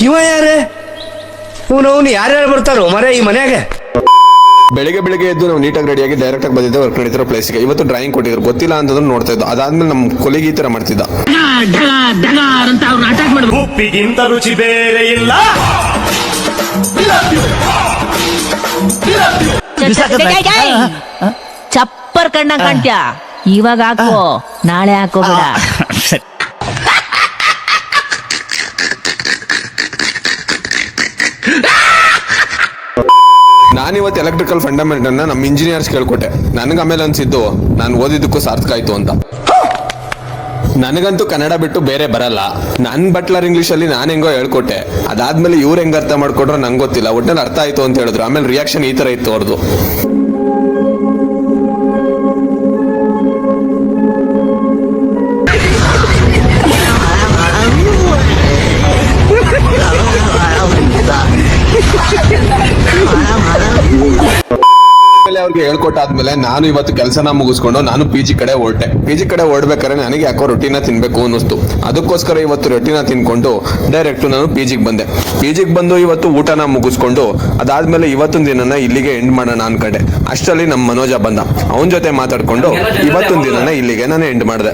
ಇವ ಯಾರೇ ಅವನು ಯಾರ್ಯಾರು ಬರ್ತಾರೋ ಮರ ಈ ಮನ್ಯಾಗ? ಬೆಳಿಗ್ಗೆ ಎದ್ದು ನಾವು ನೀಟಾಗಿ ರೆಡಿಯಾಗಿ ಡೈರೆಕ್ಟ್ ಆಗಿ ಬಂದಿದ್ದೆ ವರ್ಕ್ ನಡೀತಿರೋ ಪ್ಲೇಸ್ಗೆ. ಇವತ್ತು ಡ್ರಾಯಿಂಗ್ ಕೊಟ್ಟಿದ್ರು, ಗೊತ್ತಿಲ್ಲ ಅಂತಂದ್ರೆ ನೋಡ್ತಾ ಇದ್ದು. ಅದಾದ್ಮೇಲೆ ನಮ್ಮ ಕೊಲಿಗೆ ಈ ತರ ಮಾಡ್ತಿದ್ದ. ಉಪ್ಪಿಗಿಂತ ರುಚಿ ಬೇರೆ ಇಲ್ಲ. ಚಪ್ಪರ್ ಕಣ್ಣ ಕಾಣ್ತ್ಯಾ? ಇವಾಗ ಹಾಕೋ, ನಾಳೆ ಹಾಕೋಬೇಡ. ನಾನಿವತ್ತು ಎಲೆಕ್ಟ್ರಿಕಲ್ ಫಂಡಮೆಂಟಲ್ನ ನಮ್ಮ ಇಂಜಿನಿಯರ್ಸ್ ಕೇಳ್ಕೊಟ್ಟೆ. ನನಗೆ ಆಮೇಲೆ ಅನ್ಸಿದ್ದು ನಾನು ಓದಿದ್ದಕ್ಕೂ ಸಾರ್ಥಕ ಆಯ್ತು ಅಂತ. ನನಗಂತೂ ಕನ್ನಡ ಬಿಟ್ಟು ಬೇರೆ ಬರಲ್ಲ. ನನ್ನ ಬಟ್ಲರ್ ಇಂಗ್ಲೀಷಲ್ಲಿ ನಾನು ಹೆಂಗೋ ಹೇಳ್ಕೊಟ್ಟೆ. ಅದಾದ್ಮೇಲೆ ಇವ್ರು ಹೆಂಗ್ ಅರ್ಥ ಮಾಡ್ಕೊಟ್ರೋ ನಂಗೆ ಗೊತ್ತಿಲ್ಲ. ಒಟ್ಟಲ್ಲಿ ಅರ್ಥ ಆಯ್ತು ಅಂತ ಹೇಳಿದ್ರು. ಆಮೇಲೆ ರಿಯಾಕ್ಷನ್ ಈ ತರ ಇತ್ತು ಅವ್ರದ್ದು. ಅವ್ರಿಗೆ ಹೇಳ್ಕೊಟ್ಟಾದ್ಮೇಲೆ ನಾನು ಇವತ್ತು ಕೆಲಸನ ಮುಗಿಸ್ಕೊಂಡು ನಾನು PG ಕಡೆ ಹೊರಟೆ. PG ಕಡೆ ಹೊರಡ್ಬೇಕಾದ್ರೆ ನನಗೆ ಯಾಕೋ ರೊಟ್ಟಿನ ತಿನ್ಬೇಕು ಅನ್ನಿಸ್ತು. ಅದಕ್ಕೋಸ್ಕರ ಇವತ್ತು ರೊಟ್ಟಿನ ತಿನ್ಕೊಂಡು ಡೈರೆಕ್ಟ್ ನಾನು PGಗೆ ಬಂದೆ. PGಗೆ ಬಂದು ಇವತ್ತು ಊಟನ ಮುಗಿಸ್ಕೊಂಡು ಅದಾದ್ಮೇಲೆ ಇವತ್ತೊಂದು ದಿನನ ಇಲ್ಲಿಗೆ ಎಂಡ್ ಮಾಡೋಣ ಅನ್ಕಂಡೆ. ಅಷ್ಟರಲ್ಲಿ ನಮ್ಮ ಮನೋಜ ಬಂದ. ಅವನ ಜೊತೆ ಮಾತಾಡ್ಕೊಂಡು ಇವತ್ತೊಂದು ದಿನನ ಇಲ್ಲಿಗೆ ನಾನು ಎಂಡ್ ಮಾಡಿದೆ.